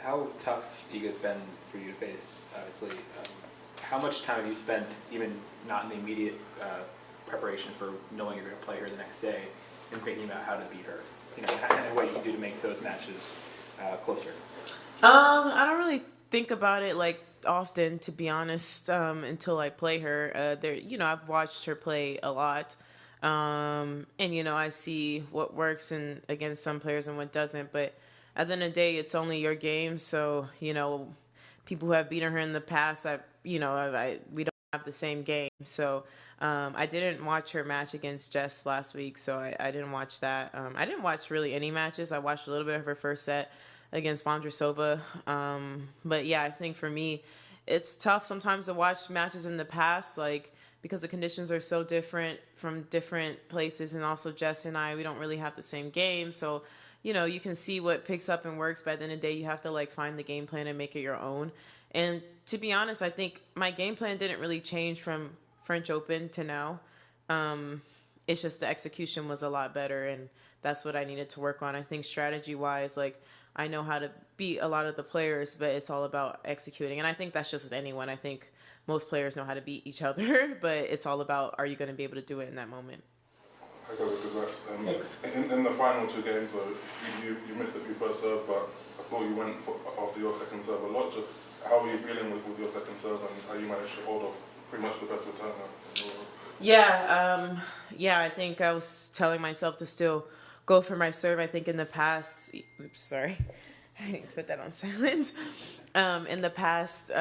how tough Iga's been for you to face, obviously. How much time have you spent, even not in the immediate preparation for knowing you're going to play her the next day, and thinking about how to beat her? You know, and what you can do to make those matches closer? I don't really think about it like often, to be honest, until I play her. I've watched her play a lot. And I see what works and against some players and what doesn't, but at the end of the day, it's only your game. So, people who have beaten her in the past, we don't have the same game. So, I didn't watch her match against Jess last week, so I didn't watch that. I didn't watch really any matches. I watched a little bit of her first set against Vondrousova. But yeah, I think for me, it's tough sometimes to watch matches in the past, because the conditions are so different from different places, and also Jess and we don't really have the same game. So, you can see what picks up and works, but at the end of the day, you have to find the game plan and make it your own. And to be honest, I think my game plan didn't really change from French Open to now. It's just the execution was a lot better, and that's what I needed to work on. I think strategy-wise, I know how to beat a lot of the players, but it's all about executing. And I think that's just with anyone. I think most players know how to beat each other, but it's all about, are you going to be able to do it in that moment? I go with congrats. In the final two games, you missed a few first serve, but I thought you went after your second serve a lot. Just how are you feeling with your second serve, and how you managed to hold off pretty much the best returner? Yeah, I think I was telling myself to still go for my serve. I think in the past, oops, sorry, I need to put that on silent. In the past,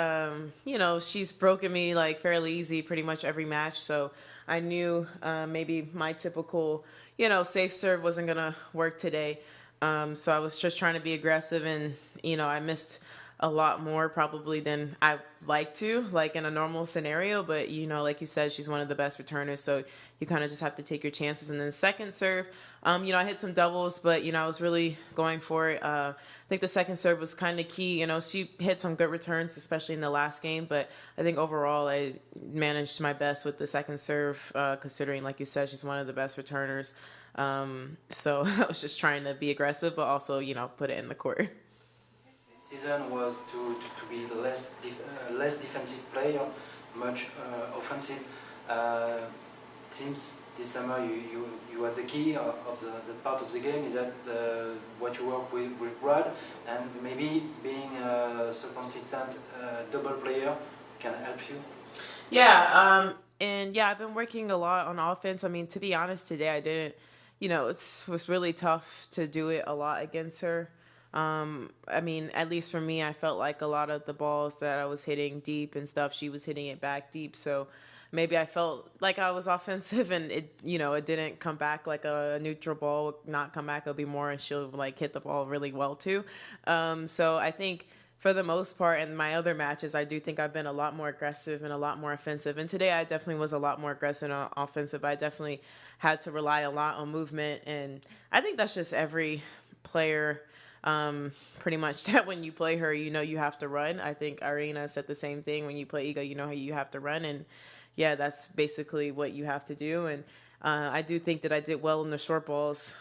she's broken me fairly easy pretty much every match. So I knew maybe my typical, safe serve wasn't going to work today. So I was just trying to be aggressive, and, I missed a lot more probably than I like to, in a normal scenario. But, like you said, she's one of the best returners. So you kind of just have to take your chances. And then second serve, I hit some doubles, but, I was really going for it. I think the second serve was kind of key. She hit some good returns, especially in the last game. But I think overall I managed my best with the second serve, considering, like you said, she's one of the best returners. So I was just trying to be aggressive, but also, put it in the court. Season was to be less defensive player, much offensive. Seems this summer you had the key of the part of the game. Is that what you work with Brad, and maybe being so consistent double player can help you? Yeah, I've been working a lot on offense. I mean, to be honest, today I didn't. It was really tough to do it a lot against her. I mean, at least for me, I felt like a lot of the balls that I was hitting deep and stuff, she was hitting it back deep. So maybe I felt like I was offensive, and it didn't come back like a neutral ball would not come back. It'll be more, and she'll hit the ball really well too. So I think for the most part in my other matches, I do think I've been a lot more aggressive and a lot more offensive. And today I definitely was a lot more aggressive and offensive. I definitely had to rely a lot on movement. And I think that's just every player, pretty much, that when you play her, you have to run. I think Irina said the same thing. When you play Iga, you have to run. And yeah, that's basically what you have to do. And I do think that I did well in the short balls.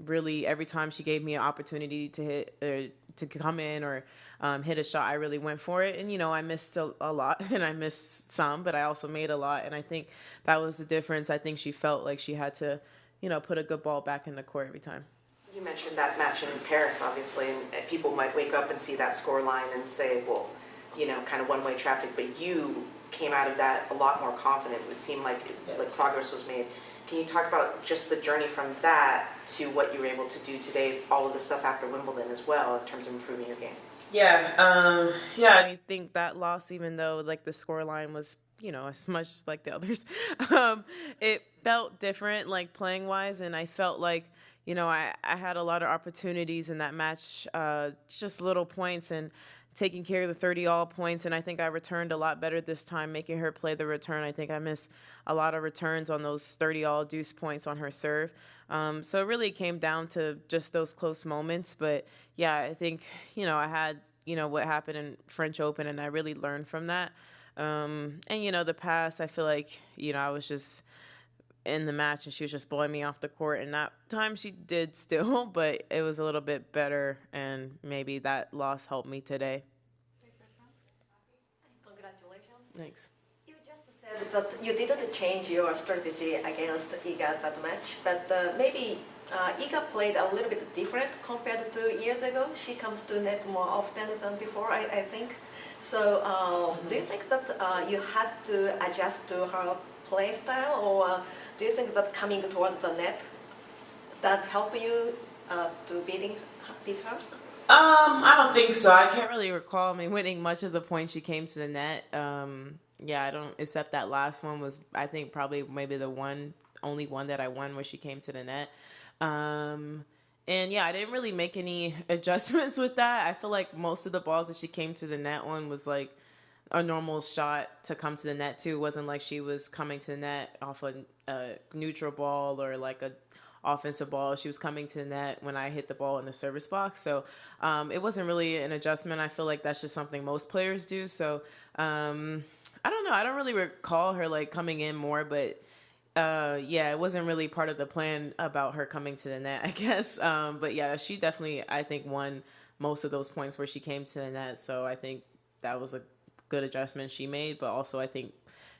Really, every time she gave me an opportunity to hit, to come in or hit a shot, I really went for it. And, I missed a lot, and I missed some, but I also made a lot. And I think that was the difference. I think she felt like she had to, put a good ball back in the court every time. You mentioned that match in Paris, obviously, and people might wake up and see that score line and say, well, kind of one-way traffic, but you came out of that a lot more confident. It would seem like progress was made. Can you talk about just the journey from that to what you were able to do today, all of the stuff after Wimbledon as well, in terms of improving your game? Yeah, I think that loss, even though the score line was, as much like the others, it felt different, playing wise, and I felt like, I had a lot of opportunities in that match, just little points, and taking care of the 30-all points, and I think I returned a lot better this time, making her play the return. I think I missed a lot of returns on those 30-all deuce points on her serve. So it really came down to just those close moments. But yeah, I think, I had, what happened in French Open, and I really learned from that. And, the past, I feel like, I was just in the match, and she was just blowing me off the court. And that time she did still, but it was a little bit better, and maybe that loss helped me today. Congratulations. Thanks. You just said that you didn't change your strategy against Iga that much, but maybe Iga played a little bit different compared to 2 years ago. She comes to net more often than before, I think. So do you think that you had to adjust to her play style, or do you think that coming towards the net does help you to beat her? I don't think so. I can't really recall me winning much of the points she came to the net. Yeah, I don't, except that last one was, I think, probably maybe the only one that I won where she came to the net. And yeah, I didn't really make any adjustments with that. I feel like most of the balls that she came to the net on was like a normal shot to come to the net too. It wasn't like she was coming to the net off a neutral ball or like a offensive ball. She was coming to the net when I hit the ball in the service box. So it wasn't really an adjustment. I feel like that's just something most players do. So I don't know. I don't really recall her like coming in more, but yeah, it wasn't really part of the plan about her coming to the net, I guess. But yeah, she definitely, I think, won most of those points where she came to the net. So I think that was a good adjustment she made. But also I think,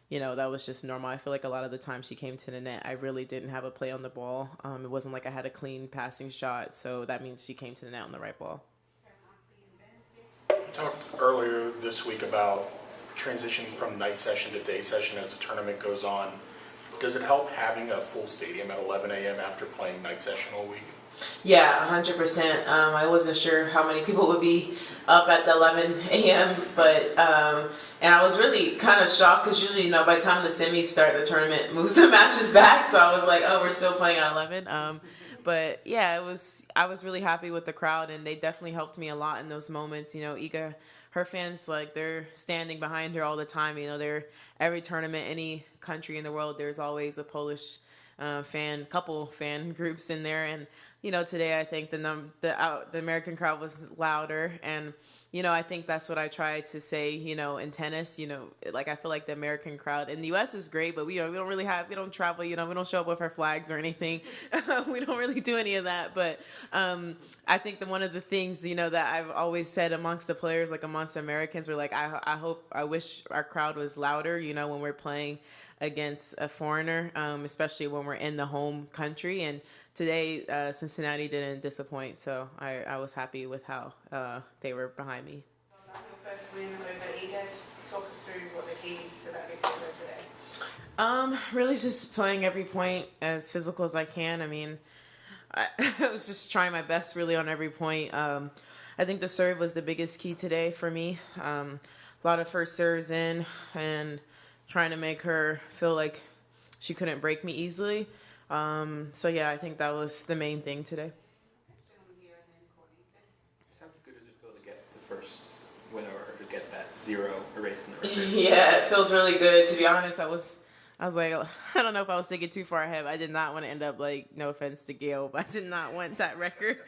you know, that was just normal. I feel like a lot of the time she came to the net, I really didn't have a play on the ball. It wasn't like I had a clean passing shot. So that means she came to the net on the right ball. You talked earlier this week about transitioning from night session to day session as the tournament goes on. Does it help having a full stadium at 11 a.m. after playing night session all week? Yeah, 100%. I wasn't sure how many people would be up at the 11 a.m., but and I was really kind of shocked because usually, you know, by the time the semis start, the tournament moves the matches back. So I was like, oh, we're still playing at 11. But yeah, I was really happy with the crowd, and they definitely helped me a lot in those moments. You know, Iga, her fans, like, they're standing behind her all the time. You know, every tournament, any country in the world, there's always a Polish couple fan groups in there. And you know, today I think the American crowd was louder, and you know, I think that's what I try to say. You know, in tennis, you know, like I feel like the American crowd in the U.S. is great, but we don't travel. You know, we don't show up with our flags or anything. We don't really do any of that. But I think one of the things, you know, that I've always said amongst the players, like amongst Americans, we're like, I wish our crowd was louder. You know, when we're playing against a foreigner, especially when we're in the home country. And today, Cincinnati didn't disappoint, so I was happy with how they were behind me. Your first win over Iga, just talk us through what the keys to that victory were today. Really just playing every point as physical as I can. I mean, I was just trying my best really on every point. I think the serve was the biggest key today for me. A lot of first serves in and trying to make her feel like she couldn't break me easily. So yeah, I think that was the main thing today. How good does it feel to get the first win or to get that 0 erased in the record? Yeah, it feels really good. To be honest, I was like, I don't know if I was thinking too far ahead. I did not want to end up like, no offense to Gail, but I did not want that record.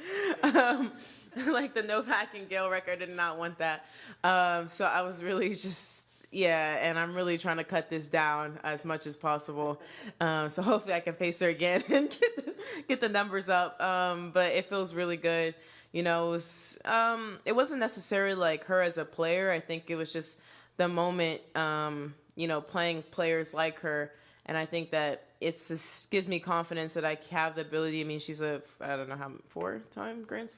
Like the Novak and Gail record, I did not want that. So I was really just, yeah, and I'm really trying to cut this down as much as possible. So hopefully I can face her again and get the numbers up. But it feels really good. You know, it wasn't necessarily like her as a player. I think it was just the moment, you know, playing players like her. And I think that it just gives me confidence that I have the ability. I mean, she's four-time Grand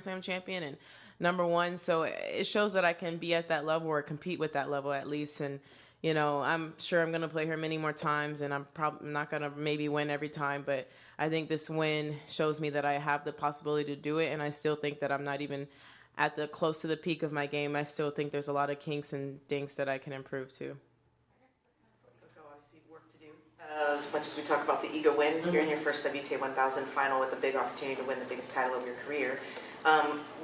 Slam champion and #1. So it shows that I can be at that level or compete with that level at least. And, you know, I'm sure I'm going to play her many more times, and I'm probably not going to maybe win every time. But I think this win shows me that I have the possibility to do it. And I still think that I'm not even close to the peak of my game. I still think there's a lot of kinks and dinks that I can improve to. Obviously work to do. As much as we talk about the Iga win, you're in your first WTA 1000 final with a big opportunity to win the biggest title of your career.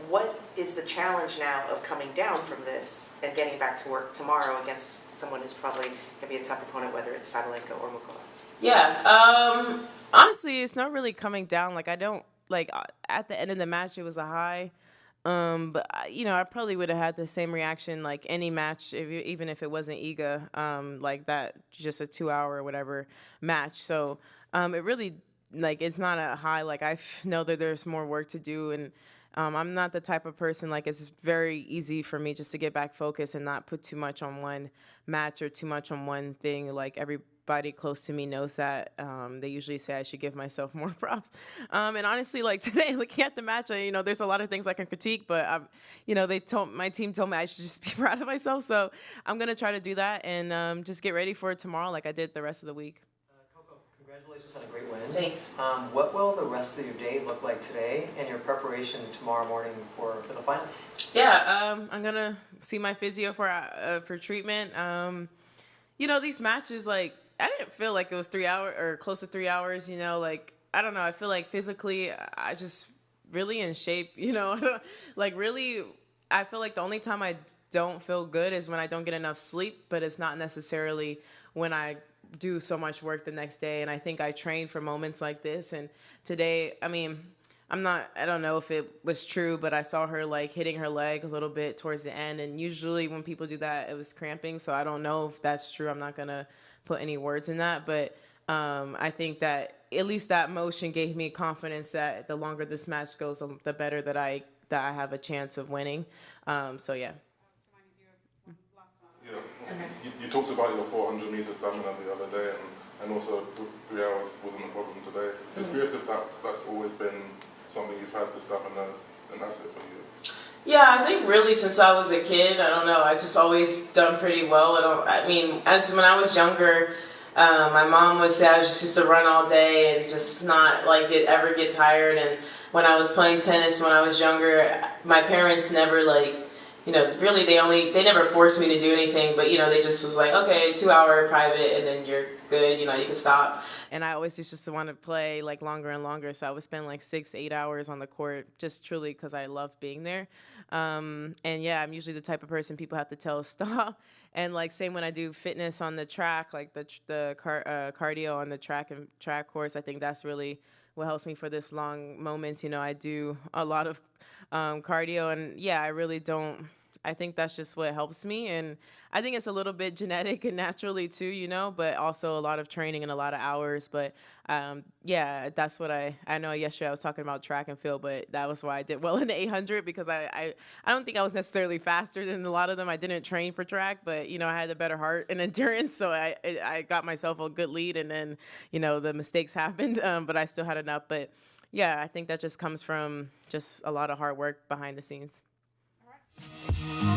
What is the challenge now of coming down from this and getting back to work tomorrow against someone who's probably going to be a tough opponent, whether it's Sabalenka or Mukova? Yeah, honestly, it's not really coming down. Like, I don't, like, at the end of the match, it was a high. But I probably would have had the same reaction like any match, even if it wasn't Iga, like that, just a 2 hour or whatever match. So it really, like, it's not a high. Like, know that there's more work to do, and I'm not the type of person, like, it's very easy for me just to get back focused and not put too much on one match or too much on one thing. Like, everybody close to me knows that. They usually say I should give myself more props. And honestly, like today, looking at the match, there's a lot of things I can critique, but my team told me I should just be proud of myself. So I'm gonna try to do that and just get ready for it tomorrow, like I did the rest of the week. Coco, congratulations on a great win. Thanks. What will the rest of your day look like today and your preparation tomorrow morning for the final? Yeah, I'm gonna see my physio for treatment. These matches, like, I didn't feel like it was 3 hours or close to 3 hours. Like, I don't know. I feel like physically, I just really in shape. Really, I feel like the only time I don't feel good is when I don't get enough sleep, but it's not necessarily when I do so much work the next day. And I think I train for moments like this. And today, I don't know if it was true, but I saw her like hitting her leg a little bit towards the end. And usually when people do that, it was cramping. So I don't know if that's true. I'm not going to put any words in that. But I think that at least that motion gave me confidence that the longer this match goes, the better that I have a chance of winning. So yeah. Yeah, you talked about your 400-meter stamina the other day, and also 3 hours wasn't a problem today. Just curious if that's always been something you've had, the stamina, and that's it for you. Yeah, I think really since I was a kid, I don't know, I just always done pretty well. As when I was younger, my mom would say I just used to run all day and just not like ever get tired. And when I was playing tennis when I was younger, my parents never really they never forced me to do anything, but they just was like, okay, 2 hour private and then you're good, you can stop. And I always just want to play like longer and longer, so I would spend like 6-8 hours on the court just truly because I love being there. And yeah, I'm usually the type of person people have to tell stop. And like same when I do fitness on the track, like the cardio on the track course, I think that's really what helps me for this long moments. I do a lot of cardio, and yeah, I think that's just what helps me. And I think it's a little bit genetic and naturally too, but also a lot of training and a lot of hours. But yeah, that's what I know yesterday I was talking about track and field, but that was why I did well in the 800 because I don't think I was necessarily faster than a lot of them. I didn't train for track, but I had a better heart and endurance, so I got myself a good lead, and then the mistakes happened, but I still had enough. But yeah, I think that just comes from just a lot of hard work behind the scenes. All right.